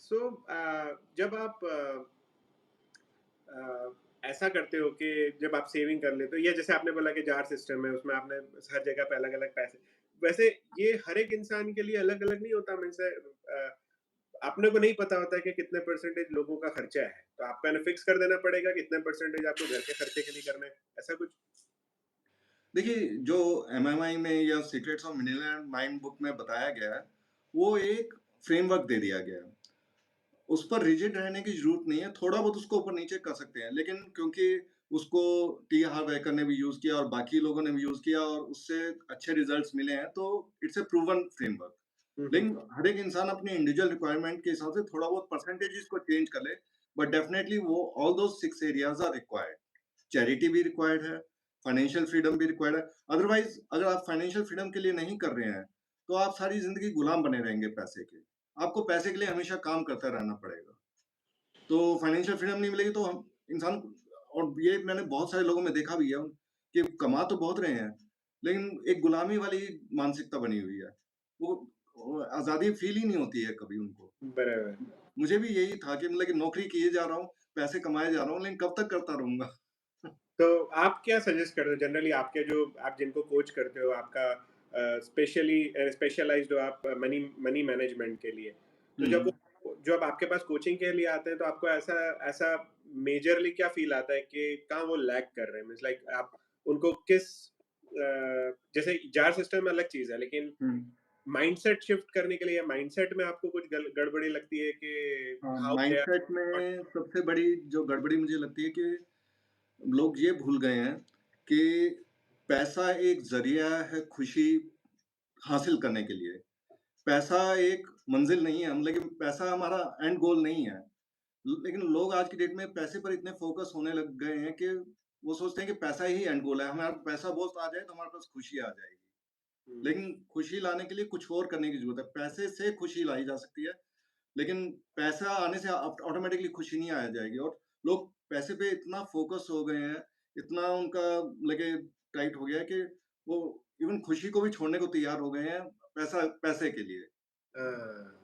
सो जब आप ऐसा करते हो कि जब आप सेविंग कर लेते हो या जैसे आपने बोला कि जार सिस्टम है उसमें आपने हर जगह पे अलग-अलग पैसे वैसे ये हर एक इंसान के लिए अलग-अलग नहीं होता मीन्स अपने को नहीं पता होता है कि कितने परसेंटेज लोगों का खर्चा है। तो आपको ना फिक्स कर देना पड़ेगा कितने परसेंटेज आपको घर के खर्चे के लिए करने हैं, ऐसा कुछ? देखिए, जो एमएमआई में या secrets of millionaire mind book में बताया गया है, वो एक फ्रेमवर्क दे दिया गया है। उस पर रिजिड रहने की ज़रूरत नहीं है, थोड़ा बहुत उसको ऊपर-नीचे कर सकते हैं, लेकिन क्योंकि उसको टी हार्व एकर ने भी यूज़ किया और बाकी लोगों ने भी यूज़ किया और उससे अच्छे रिज़ल्ट्स मिले हैं, तो इट्स अ प्रूवन फ्रेमवर्क। हुँ, हुँ। लेकिन हर एक इंसान अपनी इंडिविजुअल रिक्वायरमेंट के हिसाब से थोड़ा बहुत परसेंटेजेस को चेंज कर ले, बट डेफिनिटली वो all those 6 areas are required. Charity भी रिक्वायर्ड है, फाइनेंशियल फ्रीडम भी रिक्वायर्ड है। अदरवाइज़ अगर आप फाइनेंशियल फ्रीडम के लिए नहीं कर रहे हैं, तो आप सारी ज़िंदगी गुलाम बने रहेंगे पैसे के। आपको पैसे के लिए हमेशा काम करते रहना पड़ेगा। तो फाइनेंशियल फ्रीडम नहीं मिलेगी तो हम इंसान और ये मैंने बहुत सारे लोगों में देखा भी है कि कमा तो बहुत रहे हैं, लेकिन एक गुलामी वाली मानसिकता बनी हुई है। वो आज़ादी फ़ील ही नहीं होती है कभी उनको। बराबर। मुझे भी यही था कि मतलब कि नौकरी किए जा रहा हूँ, पैसे कमाए जा रहा हूँ, लेकिन कब तक करता रहूँगा? तो आप क्या सजेस्ट करते हो जनरली आपके जो आप जिनको कोच करते हो आपका स्पेशली स्पेशलाइज्ड हो आप मनी मनी मैनेजमेंट के लिए। तो हुँ। जब आपके पास कोचिंग के लिए आते हैं तो आपको ऐसा ऐसा मेजरली क्या फ़ील आता है कि कहाँ वो लैग कर रहे हैं? मीन्स लाइक आप उनको किस जैसे जार सिस्टम में अलग चीज़ है लेकिन हुँ। माइंडसेट शिफ्ट करने के लिए माइंडसेट में आपको कुछ गड़बड़ी लगती है कि हाँ, हाउ दे माइंडसेट आर में सबसे बड़ी जो गड़बड़ी मुझे लगती है कि लोग ये भूल गए हैं कि पैसा एक ज़रिया है खुशी हासिल करने के लिए। पैसा एक मंज़िल नहीं है, मतलब कि पैसा हमारा एंड गोल नहीं है। लेकिन लोग आज की डेट में पैसे पर इतने फ़ोकस होने लग गए हैं कि वो सोचते हैं कि पैसा ही एंड गोल है। हमारा पैसा बहुत आ जाए तो हमारे पास खुशी आ जाएगी। हुँ, लेकिन खुशी लाने के लिए कुछ और करने की ज़रूरत है। पैसे से खुशी लाई जा सकती है, लेकिन पैसा आने से ऑटोमैटिकली खुशी नहीं आ जाएगी और लोग पैसे पे इतना फ़ोकस हो गए हैं, इतना उनका लगे टाइट हो गया है कि वो इवन खुशी को भी छोड़ने को तैयार हो गए हैं, पैसा पैसे के लिए। हाँ,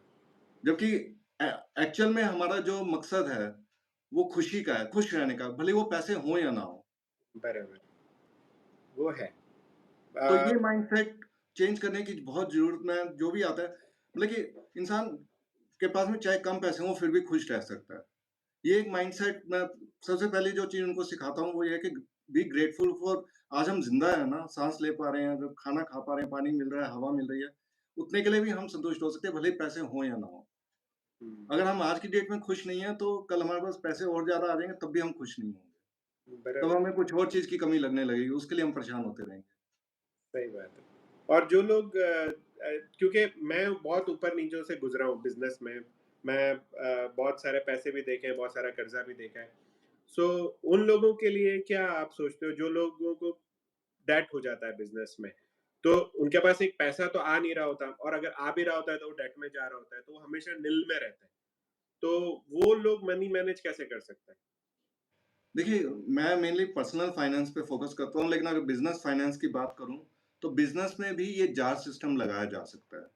जबकि ए एक्चुअल में हमारा जो मकसद है, वो खुशी का है, खुश रहने का, भले वो पैसे हों या ना हों। बराबर, वो है। तो अ, ये माइंडसेट चेंज करने की बहुत ज़रूरत में जो भी आता है, मतलब कि इंसान के पास में चाहे कम पैसे हों, फिर भी खुश रह सकता है। ये एक माइंडसेट मैं सबसे पहले जो चीज़ उनको सिखाता हूँ, वो ये है कि बी ग्रेटफुल फॉर आज हम ज़िंदा हैं ना, साँस ले पा रहे हैं, अगर खाना खा पा रहे हैं, पानी मिल रहा है, हवा मिल रही है, उतने के लिए भी हम संतुष्ट हो सकते हैं, भले ही पैसे हों या ना हों। हुँ, अगर हम आज की डेट में खुश नहीं हैं, तो कल हमारे पास पैसे और ज़्यादा आ जाएँगे, तब भी हम खुश नहीं होंगे। तब बराबर, हमें कुछ और चीज़ की कमी लगने लगेगी, उसके लिए हम परेशान होते रहेंगे। सही बात है। और जो लोग क्योंकि मैं बहुत ऊपर-नीचों से गुज़रा हूँ बिज़नेस में, मैं बहुत सारे पैसे भी देखे हैं, बहुत सारा कर्ज़ा भी देखा है। सो उन लोगों के लिए क्या आप सोचते हो जो लोगों को डेट हो जाता है बिज़नेस में, तो उनके पास एक पैसा तो आ नहीं रहा होता और अगर आ भी रहा होता है तो वो डेट में जा रहा होता है, तो वो हमेशा निल में रहते हैं। तो वो लोग मनी मैनेज कैसे कर सकते हैं? देखिए, मैं मेनली पर्सनल फाइनेंस पे फ़ोकस करता हूँ, लेकिन अगर बिज़नेस फाइनेंस की बात करूँ, तो बिज़नेस में भी ये जार सिस्टम लगाया जा सकता है,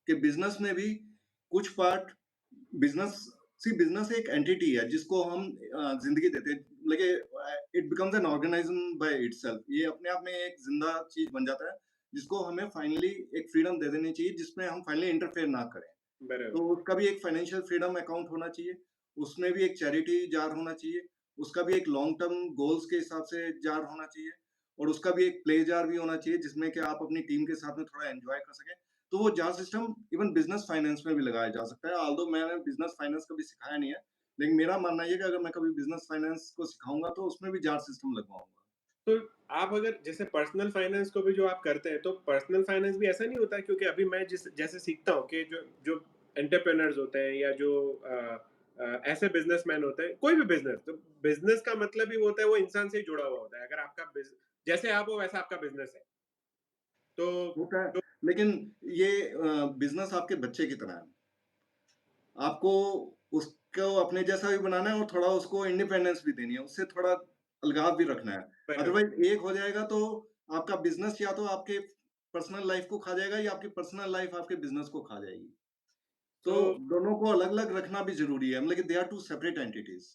कि बिज़नेस में भी कुछ पार्ट बिज़नेस बिज़नेस एक एंटिटी है जिसको हम ज़िंदगी देते हैं। देखिए it becomes N organism by itself. ये अपने आप में एक ज़िंदा चीज़ बन जाता है, जिसको हमें फाइनली एक फ्रीडम दे देनी चाहिए, जिसमें हम फाइनली इंटरफेयर ना करें। तो बराबर। उसका भी एक फाइनेंशियल फ्रीडम अकाउंट होना चाहिए, उसमें भी एक चैरिटी जार होना चाहिए, उसका भी एक लॉन्ग टर्म गोल्स के हिसाब से जार होना चाहिए और उसका भी एक प्ले जार भी होना चाहिए जिसमें कि आप अपनी टीम के साथ में थोड़ा एन्जॉय कर सकें। तो वो jar system even business finance में भी लगाया जा सकता है, ऑल्दो मैंने बिज़नेस फाइनेंस कभी सिखाया नहीं है, लेकिन मेरा मानना ये है कि अगर मैं कभी बिज़नेस फाइनेंस को सिखाऊँगा तो उसमें भी जार सिस्टम लगवाऊँगा। तो आप अगर जैसे पर्सनल फाइनेंस को भी जो आप करते हैं, तो पर्सनल फाइनेंस भी ऐसा नहीं होता है क्योंकि अभी मैं जिस जैसे सीखता हूँ कि जो जो एंटरप्रेन्योर्स होते हैं या जो ऐसे बिज़नेसमैन होते हैं, कोई भी बिज़नेस, तो बिज़नेस का मतलब ही वो होता है वो इंसान से ही जुड़ा हुआ होता है। अगर आपका जैसे आप हो वैसा आपका बिज़नेस है। तो होता है, जो लेकिन ये बिज़नेस आपके बच्चे की तरह है। आपको उसको अपने जैसा भी बनाना है और थोड़ा उसको इंडिपेंडेंस भी देनी है, उससे थोड़ा अलगाव भी रखना है। बराबर, अदरवाइज़ एक हो जाएगा तो आपका बिज़नेस या तो आपके पर्सनल लाइफ़ को खा जाएगा या आपकी पर्सनल लाइफ़ आपके बिज़नेस को खा जाएगी। तो तो दोनों को अलग-अलग रखना भी ज़रूरी है, मतलब कि दे आर 2 सेपरेट एंटिटीज़।